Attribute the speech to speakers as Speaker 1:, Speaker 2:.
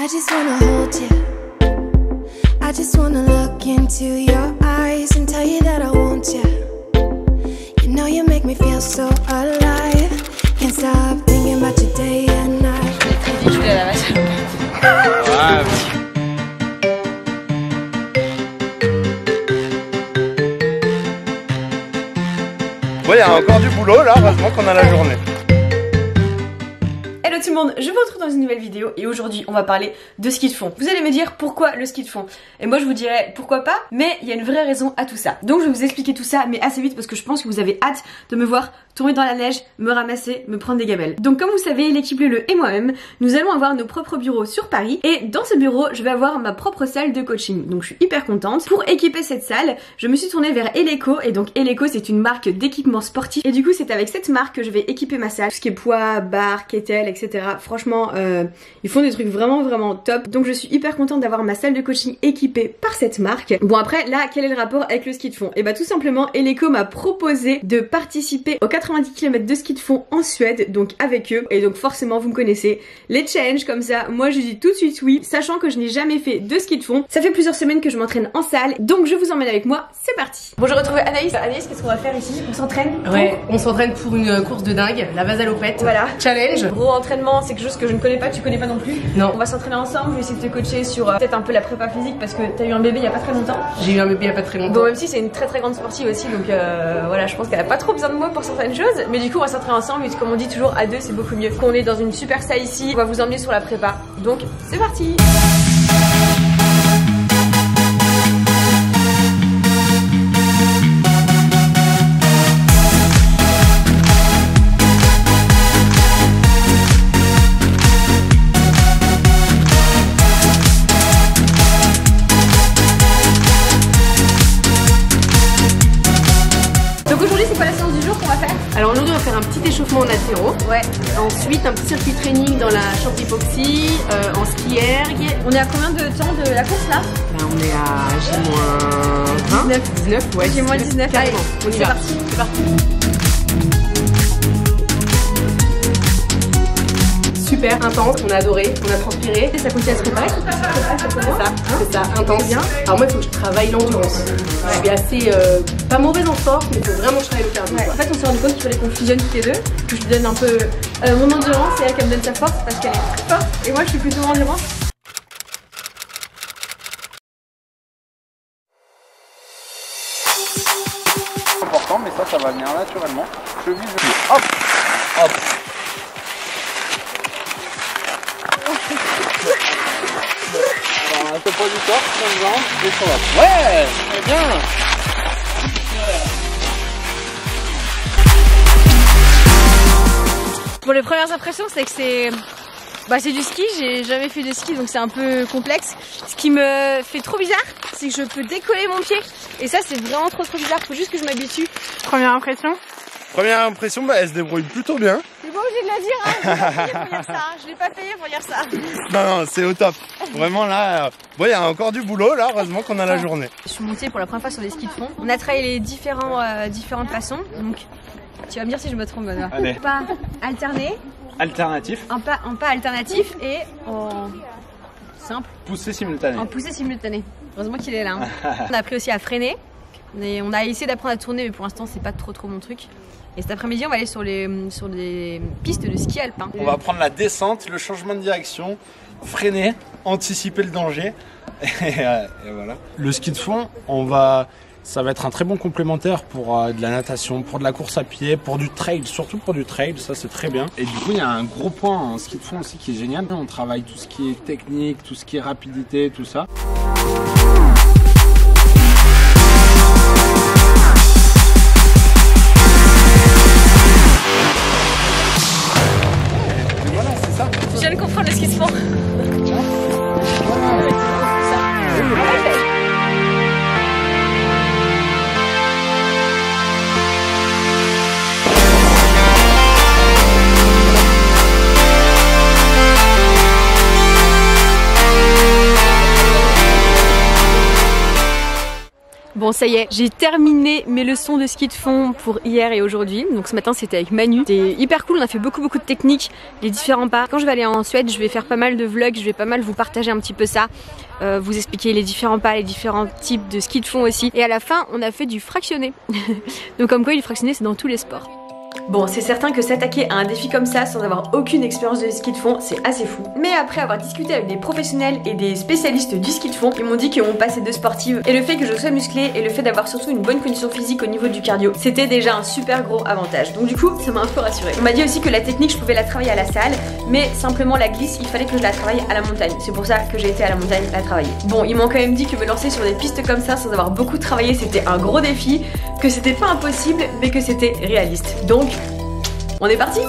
Speaker 1: I just wanna hold you. I just wanna look into your eyes and tell you that I want you. You know you make me feel so alive. Can't stop thinking about you day and night.
Speaker 2: Je vais à la vache.
Speaker 3: Bon, il y a encore du boulot là, heureusement qu'on a la journée.
Speaker 2: Hello tout le monde, je vous retrouve dans une nouvelle vidéo et aujourd'hui on va parler de ski de fond. Vous allez me dire pourquoi le ski de fond? Et moi je vous dirais pourquoi pas, mais il y a une vraie raison à tout ça. Donc je vais vous expliquer tout ça mais assez vite parce que je pense que vous avez hâte de me voir tomber dans la neige, me ramasser, me prendre des gamelles. Donc comme vous savez, l'équipe Leleu et moi-même, nous allons avoir nos propres bureaux sur Paris et dans ce bureau je vais avoir ma propre salle de coaching. Donc je suis hyper contente. Pour équiper cette salle, je me suis tournée vers Eleco et donc Eleco c'est une marque d'équipement sportif et du coup c'est avec cette marque que je vais équiper ma salle. Tout ce qui est poids, barre, kettle, etc. Franchement, ils font des trucs vraiment top. Donc je suis hyper contente d'avoir ma salle de coaching équipée par cette marque. Bon après, là, quel est le rapport avec le ski de fond? Et bah tout simplement, Eleco m'a proposé de participer aux 90 km de ski de fond en Suède, donc avec eux. Et donc forcément, vous me connaissez, les challenges comme ça, moi je dis tout de suite oui, sachant que je n'ai jamais fait de ski de fond. Ça fait plusieurs semaines que je m'entraîne en salle, donc je vous emmène avec moi, c'est parti. Bon, je retrouve Anaïs. Anaïs, qu'est-ce qu'on va faire ici? On s'entraîne?
Speaker 4: Ouais, on s'entraîne pour une course de dingue, la Vasalopette.
Speaker 2: Voilà.
Speaker 4: Challenge.
Speaker 2: Gros entraînement, c'est quelque chose que je ne connais pas, tu connais pas non plus.
Speaker 4: Non.
Speaker 2: On va s'entraîner ensemble, je vais essayer de te coacher sur peut-être un peu la prépa physique parce que t'as eu un bébé il y a pas très longtemps.
Speaker 4: J'ai eu un bébé il y a pas très longtemps.
Speaker 2: Bon, même si c'est une très grande sportive aussi, donc voilà, je pense qu'elle a pas trop besoin de moi pour certaines choses. Mais du coup, on va s'entraîner ensemble, et comme on dit toujours, à deux c'est beaucoup mieux. Qu'on est dans une super salle ici, on va vous emmener sur la prépa. Donc, c'est parti!
Speaker 4: Alors aujourd'hui on va faire un petit échauffement en altéro.
Speaker 2: Ouais.
Speaker 4: Ensuite un petit circuit training dans la chambre d'hypoxie, en ski erg.
Speaker 2: On est à combien de temps de la course là?
Speaker 4: Là on est à J-20, 19, ouais.
Speaker 2: J-19, allez,
Speaker 4: on y va.
Speaker 2: Parti.
Speaker 4: C'est parti. Super intense, on a adoré, on a transpiré.
Speaker 2: Et ça continue à se préparer?
Speaker 4: C'est ça, intense. Bien. Alors moi il faut que je travaille l'endurance. Je suis assez pas mauvaise en force, mais il faut vraiment que je travaille le cardio.
Speaker 2: Ouais. En fait on s'est rendu compte qu'il fallait qu'on fusionne toutes les deux, que je lui donne un peu mon endurance et elle qu'elle me donne sa force parce qu'elle est très forte et moi je suis plutôt endurance.
Speaker 3: Important, mais ça va venir naturellement. Je vise, hop, hop. Alors, un peu pas du corps, une jambe, et sur la. Ouais, très bien.
Speaker 2: Bon, les premières impressions c'est que c'est du ski, j'ai jamais fait de ski donc c'est un peu complexe. Ce qui me fait trop bizarre, c'est que je peux décoller mon pied et ça c'est vraiment trop bizarre, faut juste que je m'habitue. Première impression?
Speaker 3: Première impression, bah, elle se débrouille plutôt bien.
Speaker 2: T'es pas obligé de la dire, hein, j'ai pas payé pour dire ça, je l'ai pas payé pour dire ça.
Speaker 3: Non, c'est au top. Vraiment là, bon, il y a encore du boulot là, heureusement qu'on a la journée.
Speaker 2: Je suis montée pour la première fois sur des skis de fond. On a travaillé les différentes façons, donc tu vas me dire si je me trompe, Benoît.
Speaker 3: Allez.
Speaker 2: Pas alterné,
Speaker 3: Alternatif.
Speaker 2: en pas alternatif et en simple,
Speaker 3: Poussée simultanée.
Speaker 2: en poussée simultanée. Heureusement qu'il est là. Hein. On a appris aussi à freiner. Et on a essayé d'apprendre à tourner, mais pour l'instant c'est pas trop mon truc. Et cet après-midi on va aller sur les pistes de ski alpin.
Speaker 3: On va prendre la descente, le changement de direction, freiner, anticiper le danger. Et voilà. Le ski de fond, ça va être un très bon complémentaire pour de la natation, pour de la course à pied, pour du trail, surtout pour du trail, ça c'est très bien. Et du coup il y a un gros point en ski de fond aussi qui est génial. On travaille tout ce qui est technique, tout ce qui est rapidité, tout ça.
Speaker 2: Je viens de comprendre le ski de fond. Bon ça y est, j'ai terminé mes leçons de ski de fond pour hier et aujourd'hui. Donc ce matin c'était avec Manu. C'était hyper cool, on a fait beaucoup de techniques, les différents pas. Quand je vais aller en Suède, je vais faire pas mal de vlogs, je vais pas mal vous partager un petit peu ça. Vous expliquer les différents pas, les différents types de ski de fond aussi. Et à la fin, on a fait du fractionné. Donc comme quoi, du fractionné c'est dans tous les sports. Bon, c'est certain que s'attaquer à un défi comme ça sans avoir aucune expérience de ski de fond, c'est assez fou. Mais après avoir discuté avec des professionnels et des spécialistes du ski de fond, ils m'ont dit que mon passé de sportive et le fait que je sois musclée et le fait d'avoir surtout une bonne condition physique au niveau du cardio, c'était déjà un super gros avantage. Donc du coup, ça m'a un peu rassurée. On m'a dit aussi que la technique, je pouvais la travailler à la salle, mais simplement la glisse, il fallait que je la travaille à la montagne. C'est pour ça que j'ai été à la montagne la travailler. Bon, ils m'ont quand même dit que me lancer sur des pistes comme ça sans avoir beaucoup travaillé, c'était un gros défi, que c'était pas impossible, mais que c'était réaliste. Donc, on est parti!